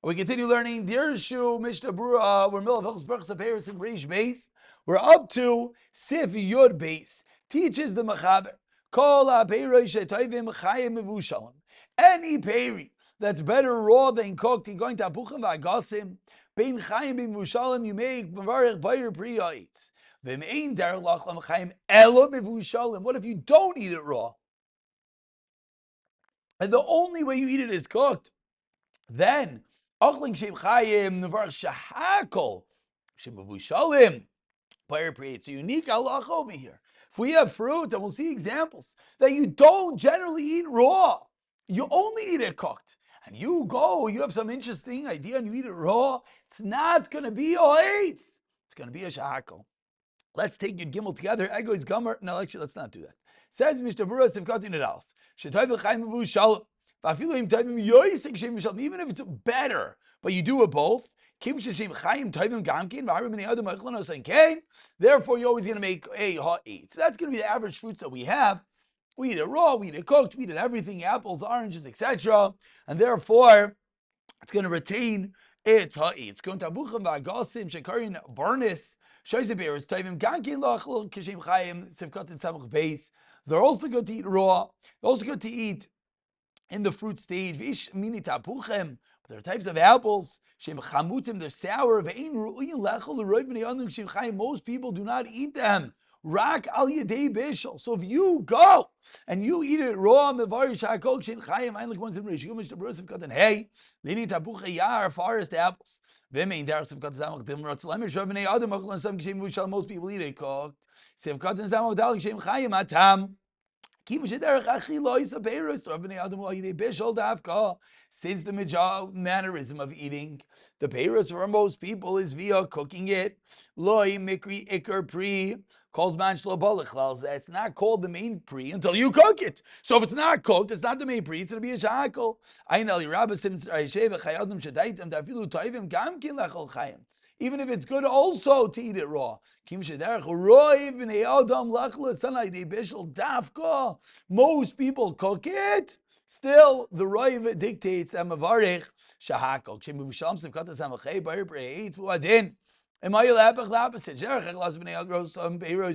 We continue learning Dirshu, Mishnah Brura. We're in the middle of Hilchos Berachos Paris and Reish Beis. We're up to Sif Yud Beis. Teaches the Mechaber. Kol ha'peirei she'toivim chayim mevushalim. Any peri that's better raw than cooked, you're going to apuchim v'agasim. Bein chayim mevushalim, you make mevarich bayer pri ha'itz. V'mein derech lachlam chayim elo mevushalim. What if you don't eat it raw? And the only way you eat it is cooked. Then Achling Shem Chayim Nevar Shahakol Shem Mavushalim Bayer Pri. It's a unique halacha over here. If we have fruit, and we'll see examples that you don't generally eat raw, you only eat it cooked, and you have some interesting idea, and you eat it raw. It's not going to be a eitz. It's going to be a shahakol. Let's take your gimel together. Ego is gomer. No, actually, let's not do that. Says Mishnah Berurah Sivkatin Adalf. Shetoy v'chayim mavushalim. Even if it's better, but you do it both, therefore you're always going to make a hot eat. So that's going to be the average fruits that we have. We eat it raw, we eat it cooked, we eat it everything, apples, oranges, etc. And therefore, it's going to retain its hot eat. It's going to abuchim v'agasim shekarin barnis shayzeberes tovim gankin lachol kishem chayim sivkatin samach beis. They're also going to eat raw. They're also going to eat in the fruit stage. There are types of apples. They're sour. Most people do not eat them. Rak al yedei bishul. So if you go and you eat it raw, hey, they need forest apples. Most people eat it cooked. Since the mannerism of eating the peiros for most people is via cooking it. Loi mikri ikar pri calls man shlo balachlal. That's not called the main pri until you cook it. So if it's not cooked, it's not the main pri. It's going to be a shakol. Even if it's good also to eat it raw. Most people cook it. Still, the roiv dictates that mavarich shahakol.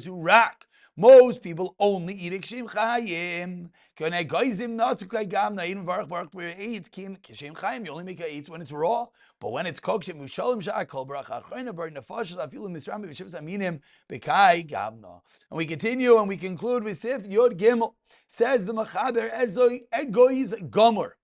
Who rack. Most people only eat it k'shem chayim. You only make it when it's raw, but when it's cooked, and we continue and we conclude with Sif Yod Gimel. Says the Mechaber, egoiz gomer,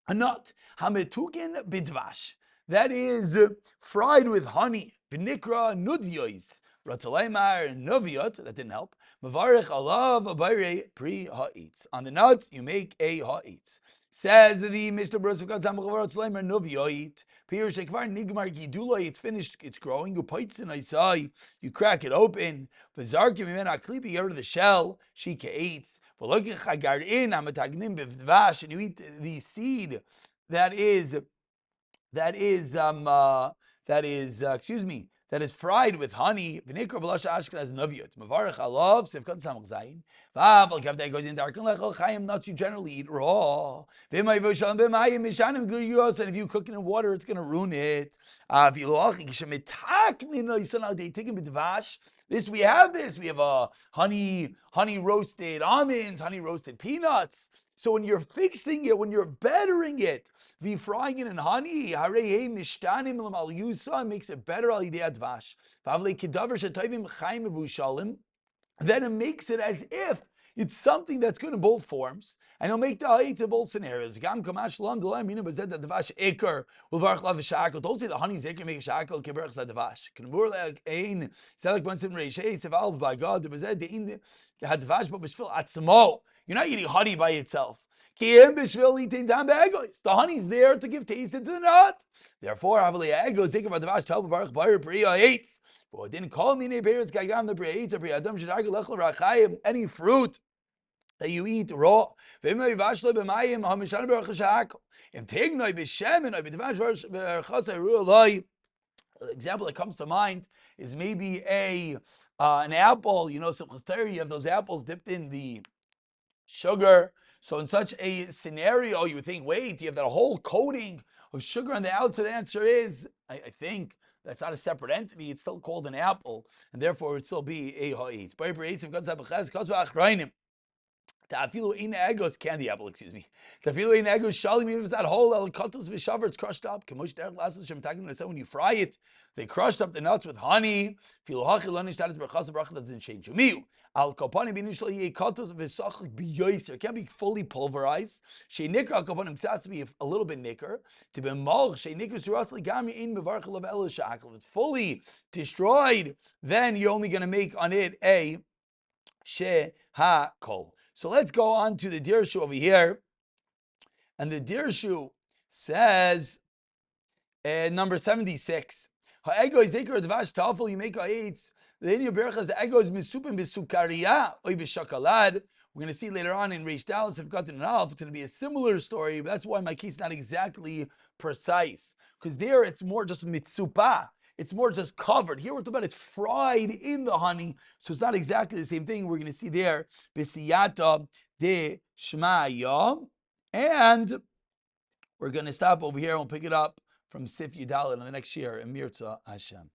a nut, hametukin bidvash, that is fried with honey, b'nikra nudyois, ratzaleimar noviot, that didn't help. Mavarich alav abayre pri ha'itz. On the nut, you make a ha'itz. Says the Mishnah Berurah of ratzaleimar novioit, pirush ekvar nigmar giduloi, it's finished, it's growing, you paitzin isai, you crack it open, v'zarkim imena klipi, you get rid of the shell, shika eats, v'lokich hagarin, amatagnim b'vdvash, and you eat the seed that is fried with honey. V'nikra b'lasha ashkenaz noviot. Mavarich alav sivkat samach zayin. V'aval kavdei goes in darken lechol chayim. Nuts you generally eat raw. V'may v'shalom b'mayim mishanim gluyos. And if you cook it in water, it's going to ruin it. This we have. We have honey roasted almonds, honey roasted peanuts. So when you're fixing it, when you're bettering it, frying it in honey, makes it better. Then it makes it as if it's something that's good in both forms, and it'll make the ha'itz in both scenarios. Don't say the honey's there, make a shackle, you're not eating honey by itself. The honey's there to give taste into the nut. Therefore, it didn't call me any fruit that you eat raw. The example that comes to mind is maybe an apple. You know, you have those apples dipped in the sugar. So in such a scenario, you would think, wait, you have that whole coating of sugar on the outside? The answer is, I think, that's not a separate entity. It's still called an apple, and therefore it would still be a ha'etz. Ta'afilu in egos, candy apple, excuse me. Ta'afilu in egos, shalim, even if it's that whole, el katos v'shavar, it's crushed up. Kemosh derech lasses shem takin, when you fry it, they crushed up the nuts with honey. Filu hachi lo nishtatis berachas bracha, doesn't change. Umiu, al kopani b'nishlo ye katos v'sachlik b'yoyser. It can't be fully pulverized. Shei nikar al kopani, it has to be a little bit nicker. To be molch, shei nikar suras ligami in bevarchel of el shakal. If it's fully destroyed, then you're only going to make on it a she-ha-kol. So let's go on to the Dirshu over here. And the Dirshu says, number 76, ha'ego is zikr dvash tafel, you make ha'etz. The Indian berachas, the ego is misupim besukariya or beshakalad. We're going to see later on in Reish Dallas, if gotten enough, it's going to be a similar story. But that's why my case is not exactly precise. Because there it's more just mitsupa. It's more just covered. Here we're talking about it's fried in the honey, so it's not exactly the same thing. We're going to see there, B'siyata de Shmaya, and we're going to stop over here and we'll pick it up from Sif Yudalid in the next year in Mirza Hashem.